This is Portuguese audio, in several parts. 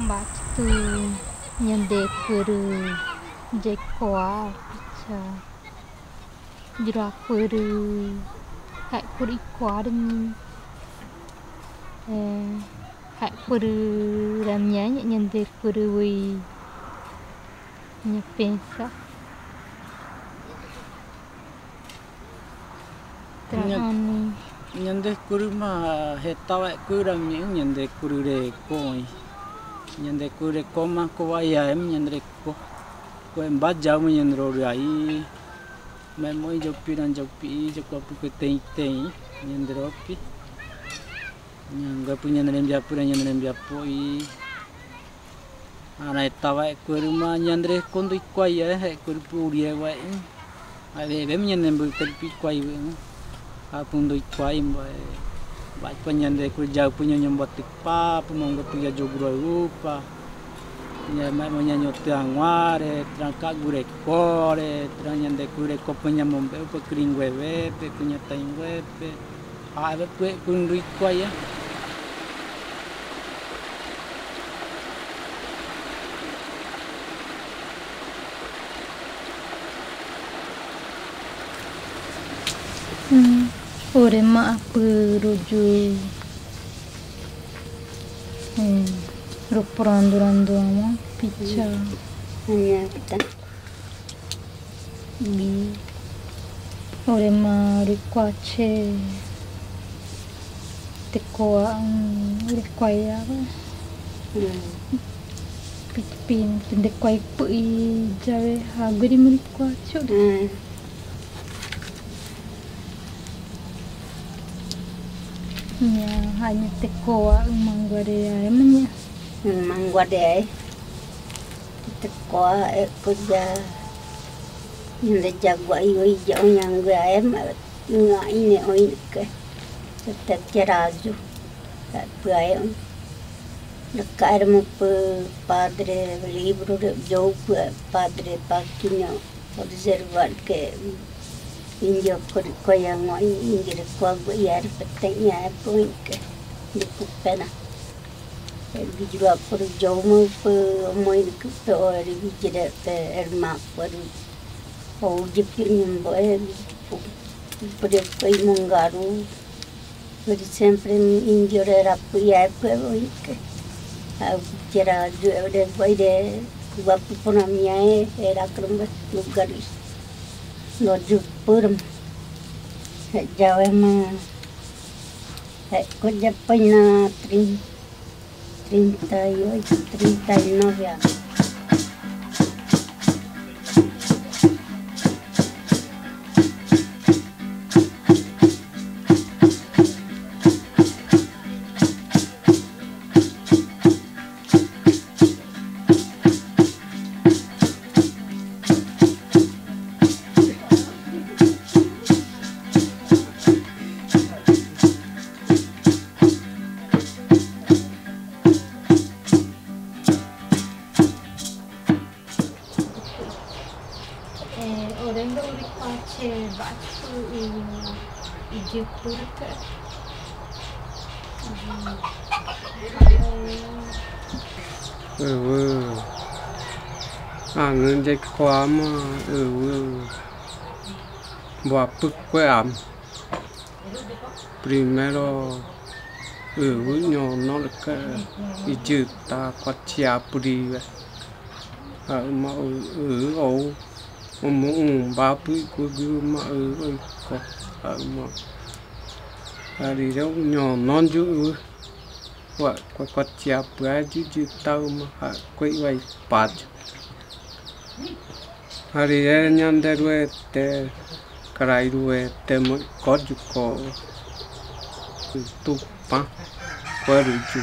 Batu yang dekuru jekwa picha jirakuru hak kuri kuadem hak kuru ramnya yang dekuru wi nya pensa terani Nyande kuru ma hetawa kura mi nyande kuru re koi nyande kuru koma ko ya em nyande ko emba jauh nyande ro ai me moi jopi dan jopi joko pu tei tei nyande ro pi nyanga punya nyande pura nyande poi ana hetawa kuru ma nyande kondo ko ya he kuru puri wa ai be nyande bu pi ko ai apun doi kwai ba penyande ku jauh punya nyembot pa pemonggo tiga jogro upa nya mai mo nyanyo tiangware trangka gure kore tranyande gure ko punya mombe pe kring wewe pe punya taing wewe ave pe pun doi kwai ya Ore ma apa ruju rupurandu ama picha hanya kita bi ore ma rikwache tekoa rikwaya pin pendekwai pui jawe haguri murikwache ya hanya tekoa mangguade emnya mangguade tekoa kerja yang jaga ioi jauh yang gue nggak ini oi ke tetap ceraju tak buaya dekat mu padre libro jauh padre pakinya observar ke Injo ko yang mau ingin ko biar petenya pun ke di pena. Bijua por jauh mau mau ke ori bijira pe erma por o jipin boe por kai mungaru por sempre injo era puya pe ke jera de boy de wapu ponamia era krumba lugaris no jupurum jauh emang kerja pena 39 ya ngân dây khóa mà bỏ bức quay ẩm primero nhỏ nó được cái chữ ta quạt chia bùi mà ấu mà muốn ba bữa của mà có mà đi đâu nhỏ non dữ vậy quạt chia bữa chữ tao mà quay quay bát hari nyande ruwe te karai ruwe te mo kojuko tupa paruju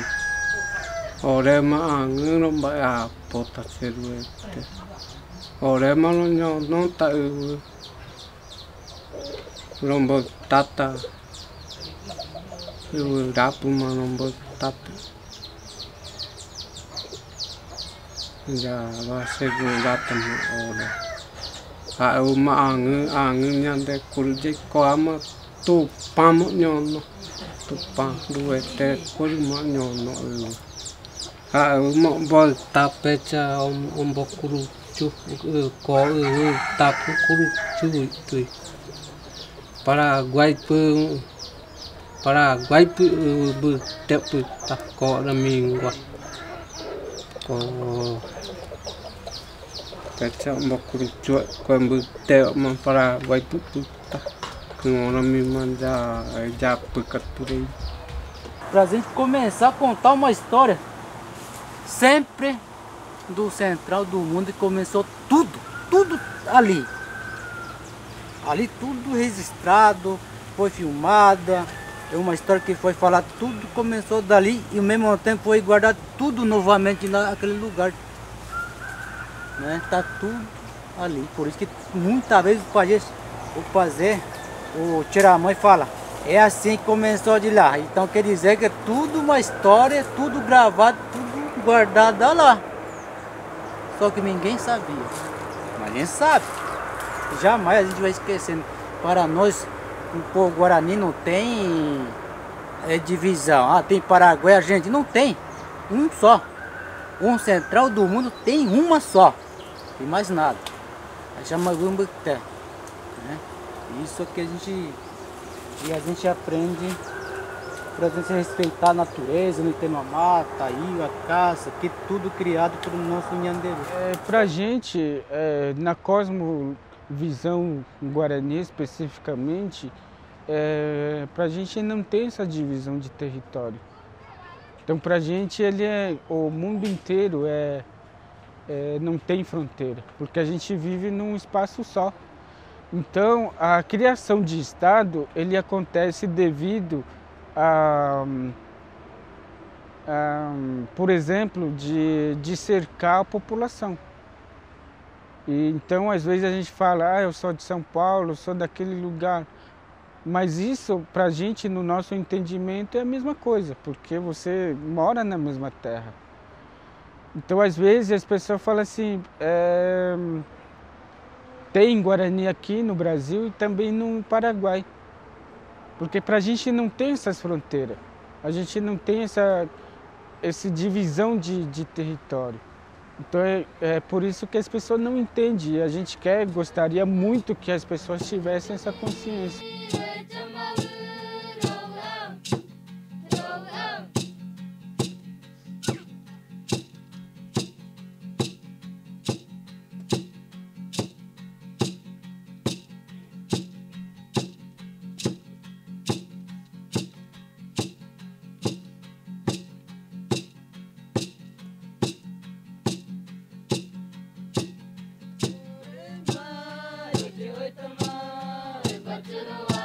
ore ma ngro ba pota se ruwe te ore ma lo nyo no ta rombo tata eu rapo manombo tapi. Já vai segunda também ora. O maang nyande kurje ko ama tu pamo nyono. Tu pam duwe te kurma nyono. O mo bol tape cha ombokuru chu ko tapu kuru chu tu. Paraguai bu tepu tak ko na mingwa. Ko pecha ombokuru chu ko bu te ma Paraguai pu tak ko na mi manda já pukat por aí. Pra gente começar a contar uma história, sempre do central do mundo, começou tudo ali. Ali tudo registrado, foi filmada, é uma história que foi falada, tudo começou dali e ao mesmo tempo foi guardado tudo novamente naquele lugar. Né? Tá tudo ali, por isso que muitas vezes o tiramãe fala, é assim que começou de lá. Então quer dizer que é tudo uma história, tudo gravado, tudo guardado lá. Só que ninguém sabia, mas a gente sabe. Jamais a gente vai esquecendo. Para nós, o povo guarani não tem divisão. Ah, tem Paraguai, a gente não tem. Um só. Um central do mundo tem uma só. E mais nada. Aí chama Umbutã. Né? Isso que a gente aprende para a gente respeitar a natureza, não ter uma mata, a ilha, a caça, que tudo criado pelo nosso Nhanderu. Pra gente, na cosmovisão guarani especificamente, pra gente não tem essa divisão de território. Então pra gente o mundo inteiro não tem fronteira, porque a gente vive num espaço só. Então a criação de Estado ele acontece devido por exemplo, de cercar a população. E, então, às vezes a gente fala, eu sou de São Paulo, eu sou daquele lugar. Mas isso, pra gente, no nosso entendimento, é a mesma coisa, porque você mora na mesma terra. Então, às vezes, as pessoas falam assim, tem Guarani aqui no Brasil e também no Paraguai. Porque pra gente não tem essas fronteiras. A gente não tem essa divisão de território. Então é por isso que as pessoas não entendem. A gente gostaria muito que as pessoas tivessem essa consciência. To the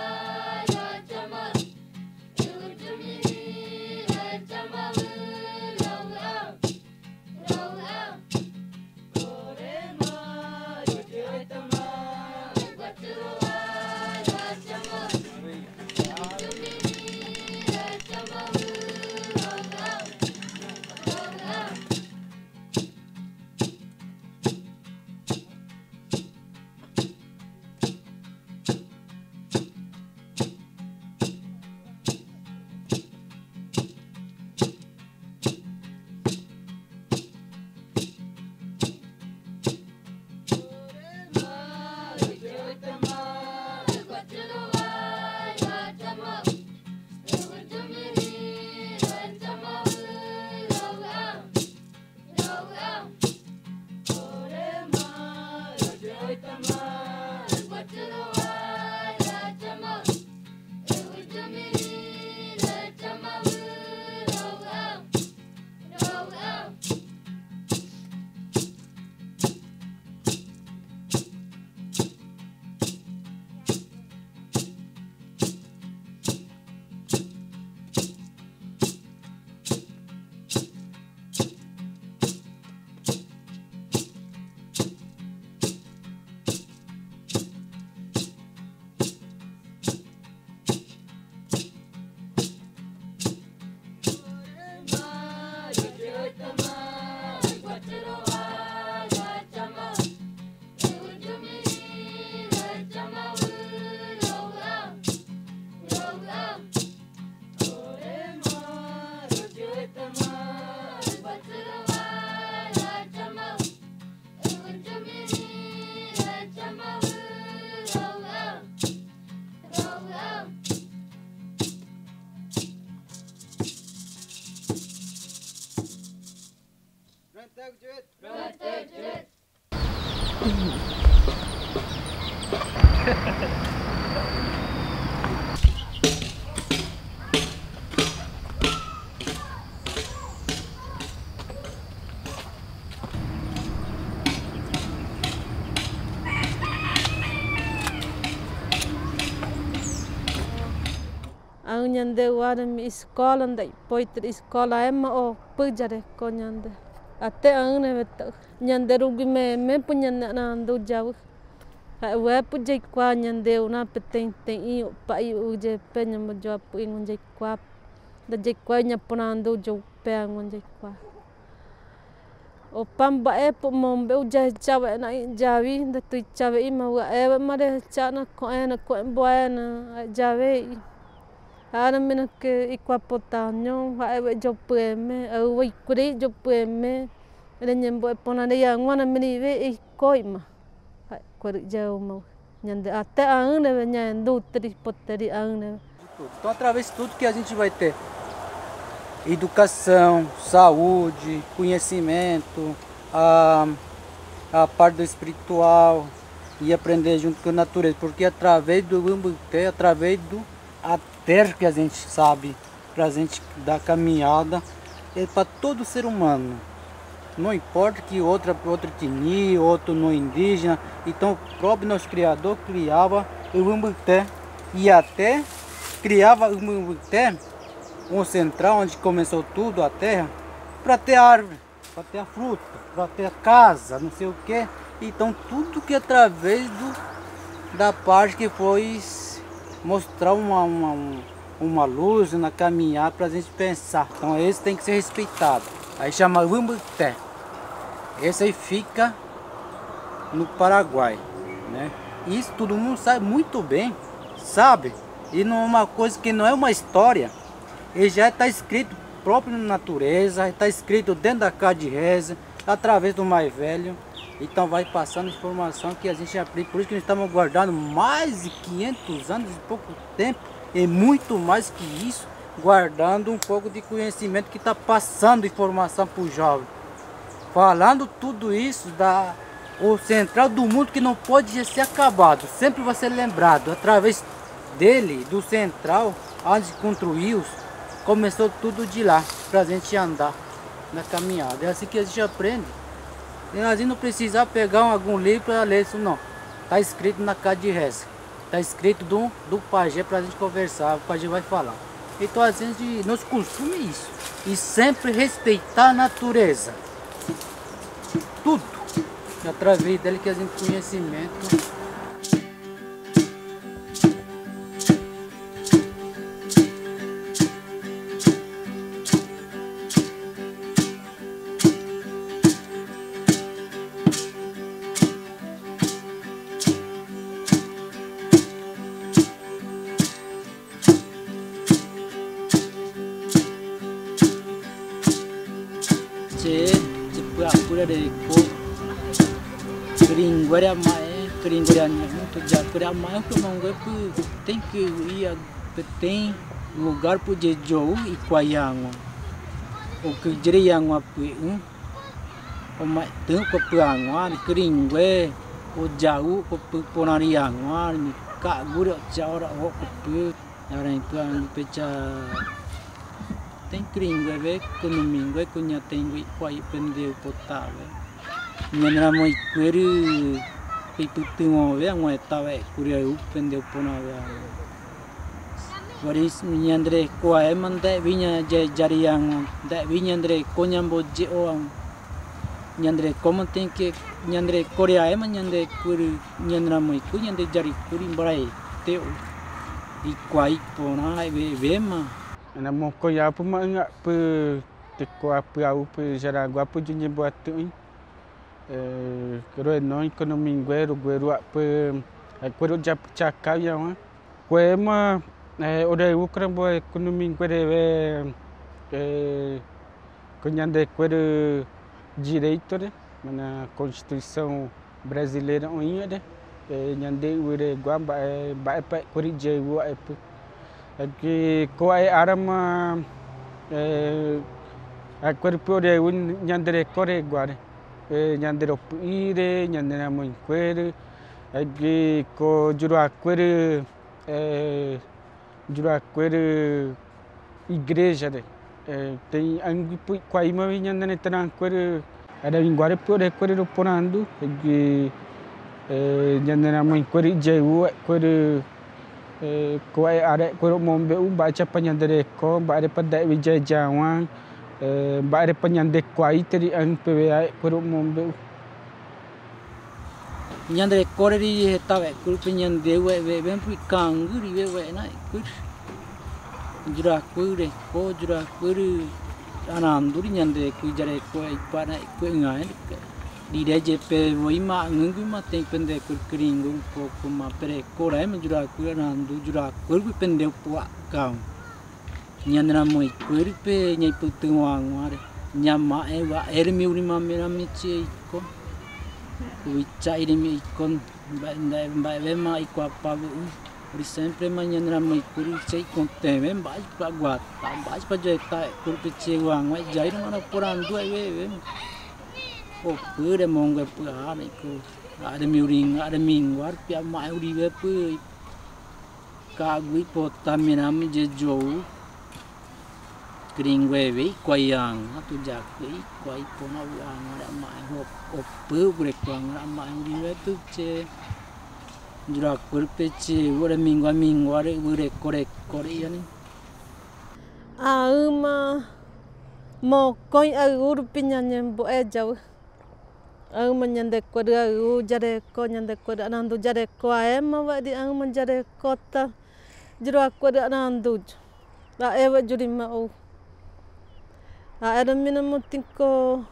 a nyande wara mi escola ndai poitra escola ema o pujare ko nyande até ane veta nyande rugi me punyana na do jawu a we pujai kwa nyande una peteng teng I pa I uje penya mo jawab ingun jai kwa da jai kwa nyaponando jo pe angun jai kwa o pamba e po mombe uja chawe na jawi da tu chawe I ma wa e mare chana ko buena jawe ara mena ke ikwa potanyo wa e jo peme au wa kuri jo peme re nyembo pona de ya ngwana meni ve koima ko já uma nyande até a ane venha do tri poteri ane. Então, através de tudo que a gente vai ter, educação, saúde, conhecimento, a parte do espiritual e aprender junto com a natureza, porque através do Umbutê, através a terra que a gente sabe, para a gente dar caminhada, é para todo ser humano. Não importa que outro etnia, outro não indígena, então o próprio nosso Criador criava o Umbutê e até criava o Umbutê, um central onde começou tudo, a terra, para ter árvore, para ter a fruta, para ter a casa, não sei o que. Então tudo que através da parte que foi mostrar uma luz na caminhada para a gente pensar. Então esse tem que ser respeitado. Aí chama Umbutê. Esse aí fica no Paraguai, né? Isso todo mundo sabe muito bem, sabe? E não é uma coisa que não é uma história. Ele já está escrito próprio na natureza, está escrito dentro da casa de reza, através do mais velho. Então vai passando informação que a gente aplica. Por isso que nós estamos guardando mais de 500 anos, de pouco tempo, e muito mais que isso, guardando um pouco de conhecimento que está passando informação para o jovem. Falando tudo isso, o central do mundo que não pode ser acabado, sempre vai ser lembrado, através dele, do central, onde construiu, começou tudo de lá, para a gente andar na caminhada. É assim que a gente aprende. E a gente não precisa pegar algum livro para ler isso não. Está escrito na casa de reza. Está escrito do pajé para a gente conversar, o pajé vai falar. Então a gente, nosso costume é isso. E sempre respeitar a natureza. Tudo. E através dele que a gente tem conhecimento. Pura de ko keringuara mai keringuara muito já keringuara mai que mangoi tem que ir tem lugar para de jou e quaiango o que direiango api o mai tem que puango keringue o jau o ponariango ni ka gura jaura o que era então pecha tem keringue ve domingo que nha tem quai pendeu potável nhana moi queru piputingo ve ngoi tawe kuriau pendeu ponave varis nyandre quai mande vinya jariang da vinyandre konyambo je o nyandre como tem que nyandre coreia mas nyandre kuri nyandra moi ku nyandre jari kuri barai teu e quai pona ve ma ana mo ko ya pu ma nga pu te ko apu au pu jara gua pu junye buat tu kero no economy guero pu quero já chaka ya wa ma ora ukra bo economy guere conhande quero direito né na constituição brasileira onha de nyande ure gua ba pa corrige wa que coai arama a corpo de un nyandere core guare nyandere ire nyandere mo quere que co jura quere igreja de tem angu quai ma nyandere tran quere ada guare pore quere porando que nyandere mo quere jewu quere Koi are koi mombe baca penyandereko, bare pada wijajawan, bare penyandekoi teri ang PWA koi mombe. Nyandere koreri tawe kuri penyande we pu kanguri we na kur jura kure ko jura kure ananduri nyande ku jare ko ipana ku ngai di DJP voima ngungu ma tem pende kur kringu ko kuma pere ko rai me jura ku anandu jura kur pende pu kau nyandra moi kur pe nyai putu wangare nyama ewa ermi uri ma mera michi ko Wicha irimi ikon ba vema ikuapa uri sempre manhã mãe curi sei contem ba pa guata ba pa jeta curi piche wang vai jai mana porandu we o pure monga pa ne ko ada miuring ada mingwar pia mai uri we pu ka gui pota minam je jou kringwe koyang tu jakui koi pona wang ada mai hop opu gure kwang ada mai uri we tu che jura kurpeche ora mingwa re gure kore yani ma mo koi ur pinyanyem bo ejau ma nyande ko u jare ko nyande ko anandu jare ko ma wadi ma jare kota jura ko anandu la ewa juri ma o era mina mutinko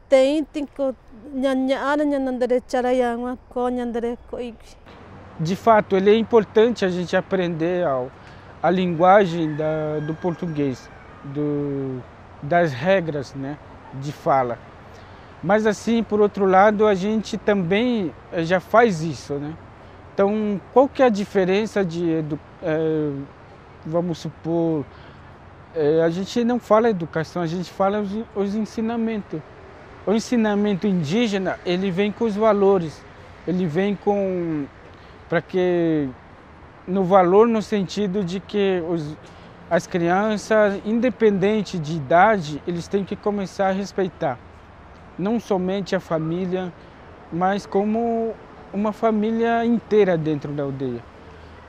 tem tinko nyanya ana nyandere charayanga ko nyandere ko. De fato, ele é importante a gente aprender a linguagem do português, das regras, né, de fala. Mas assim, por outro lado, a gente também já faz isso, né? Então, qual que é a diferença vamos supor, a gente não fala educação, a gente fala os ensinamentos. O ensinamento indígena, ele vem com os valores, ele vem com no valor no sentido de que as crianças, independente de idade, eles têm que começar a respeitar não somente a família, mas como uma família inteira dentro da aldeia.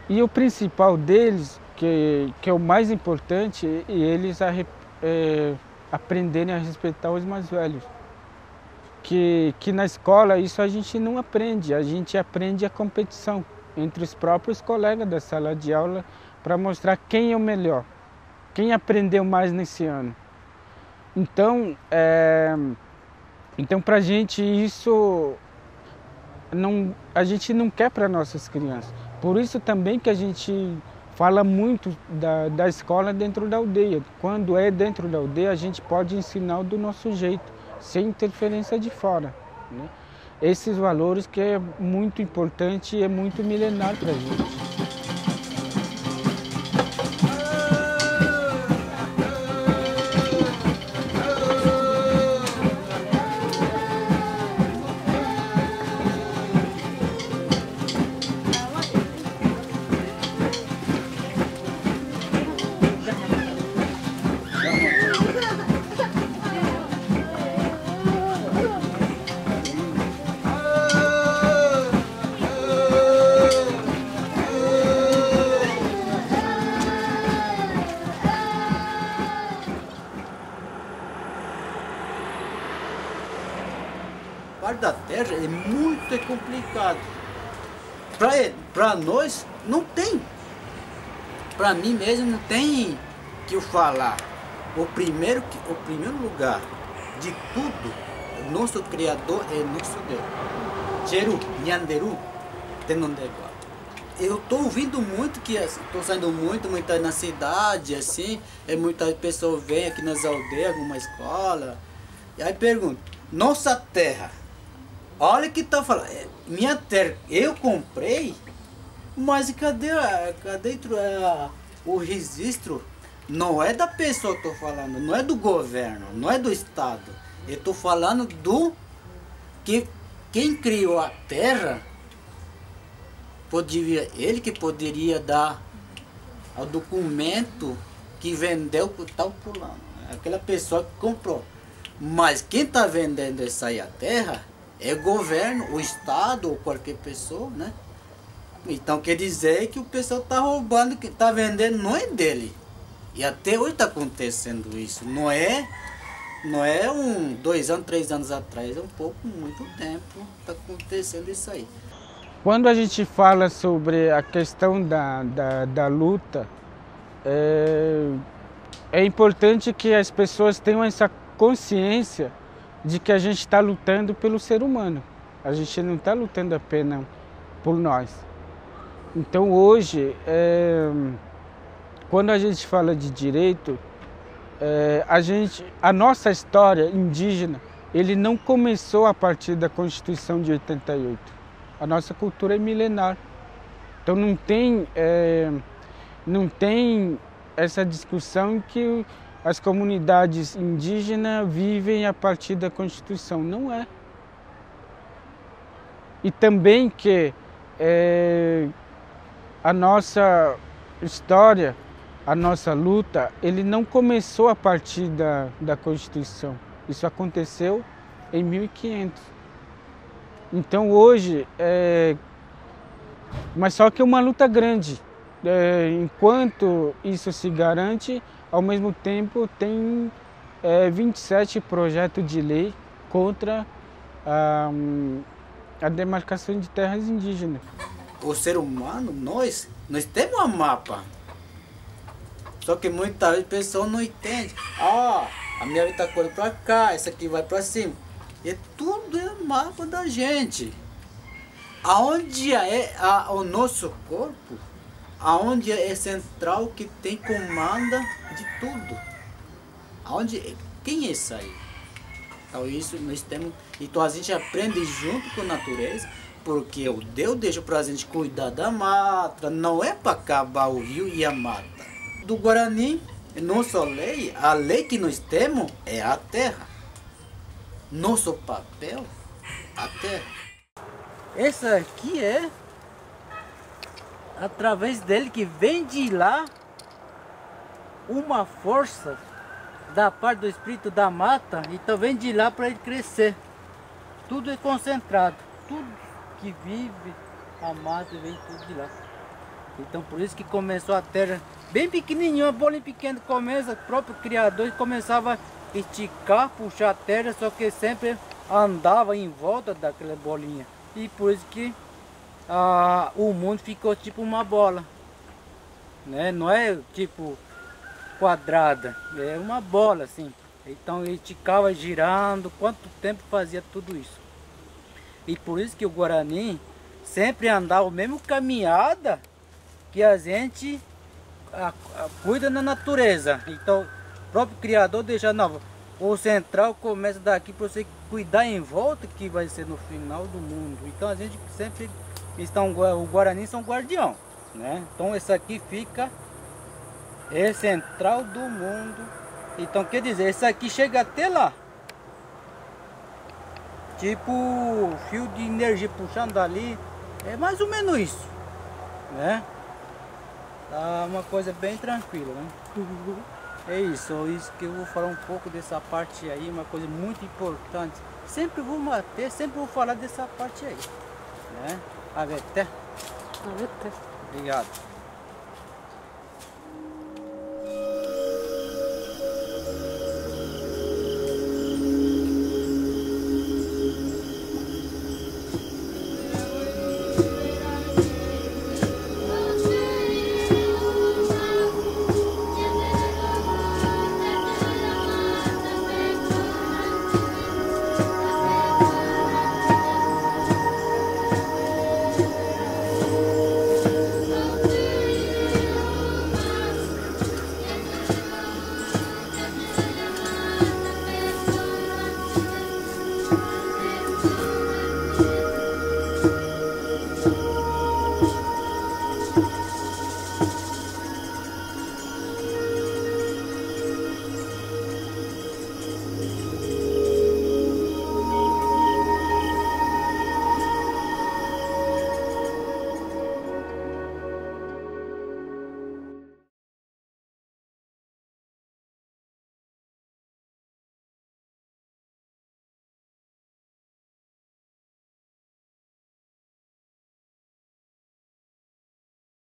E o principal deles, que é o mais importante, é eles aprenderem a respeitar os mais velhos. Que na escola isso a gente não aprende, a gente aprende a competição entre os próprios colegas da sala de aula para mostrar quem é o melhor, quem aprendeu mais nesse ano. Então para a gente isso a gente não quer para nossas crianças. Por isso também que a gente fala muito da escola dentro da aldeia. Quando é dentro da aldeia, a gente pode ensinar do nosso jeito, sem interferência de fora, né? Esses valores que é muito importante e é muito milenar para a gente. Parte da terra é muito complicado. Para nós não tem. Para mim mesmo não tem que eu falar. O primeiro lugar de tudo, nosso Criador é nosso Deus. Cheru, Nhanderu, Tenondegua. Eu estou ouvindo muito que estou saindo muito na cidade, assim, muitas pessoas vêm aqui nas aldeias, alguma escola, e aí perguntam, nossa terra. Olha que tá falando, minha terra, eu comprei, mas cadê o registro? Não é da pessoa que eu tô falando, não é do governo, não é do estado. Eu tô falando que quem criou a terra, ele que poderia dar o documento que vendeu por tal fulano, aquela pessoa que comprou. Mas quem tá vendendo essa aí a terra é o governo, o estado ou qualquer pessoa, né? Então quer dizer que o pessoal tá roubando, que tá vendendo, não é dele. E até hoje tá acontecendo isso. Não é 2 anos, 3 anos atrás, é um pouco, muito tempo tá acontecendo isso aí. Quando a gente fala sobre a questão da luta, é importante que as pessoas tenham essa consciência de que a gente está lutando pelo ser humano. A gente não está lutando apenas por nós. Então hoje, quando a gente fala de direito, a nossa história indígena, ele não começou a partir da Constituição de 88. A nossa cultura é milenar. Então não tem essa discussão que as comunidades indígenas vivem a partir da Constituição. Não é. E também que a nossa história, a nossa luta, ele não começou a partir da Constituição. Isso aconteceu em 1500. Então hoje, mas só que é uma luta grande. Enquanto isso se garante, ao mesmo tempo tem 27 projetos de lei contra a demarcação de terras indígenas. O ser humano, nós temos um mapa. Só que muitas vezes a pessoa não entende. A minha vida está correndo para cá, essa aqui vai para cima. E tudo é mapa da gente. Aonde é o nosso corpo, aonde é central que tem comanda de tudo. Quem é isso aí? Então isso nós temos. Então a gente aprende junto com a natureza, porque o Deus deixa para a gente cuidar da mata, não é para acabar o rio e a mata. Do Guarani, nossa lei, a lei que nós temos é a terra. Nosso papel, a terra. Essa aqui é através dele que vem de lá uma força da parte do espírito da mata, então vem de lá para ele crescer. Tudo é concentrado, tudo que vive a mata vem tudo de lá. Então por isso que começou a terra bem pequenininha, uma bolinha pequena começa, o próprio criador começava a esticar, puxar a terra, só que sempre andava em volta daquela bolinha. E por isso que o mundo ficou tipo uma bola, né? Não é tipo quadrada, é uma bola assim. Então ele ficava girando, quanto tempo fazia tudo isso. E por isso que o Guarani sempre andava a mesma caminhada que a gente cuida na natureza. Então o próprio criador deixa, não, o central começa daqui para você cuidar em volta, que vai ser no final do mundo. Então a gente sempre o Guarani são guardião, né? Então esse aqui fica central do mundo. Então quer dizer, esse aqui chega até lá, tipo fio de energia puxando ali, é mais ou menos isso, né? Tá uma coisa bem tranquila, né? É isso que eu vou falar um pouco dessa parte aí, uma coisa muito importante. Sempre vou falar dessa parte aí, né? Até. Até. Obrigado.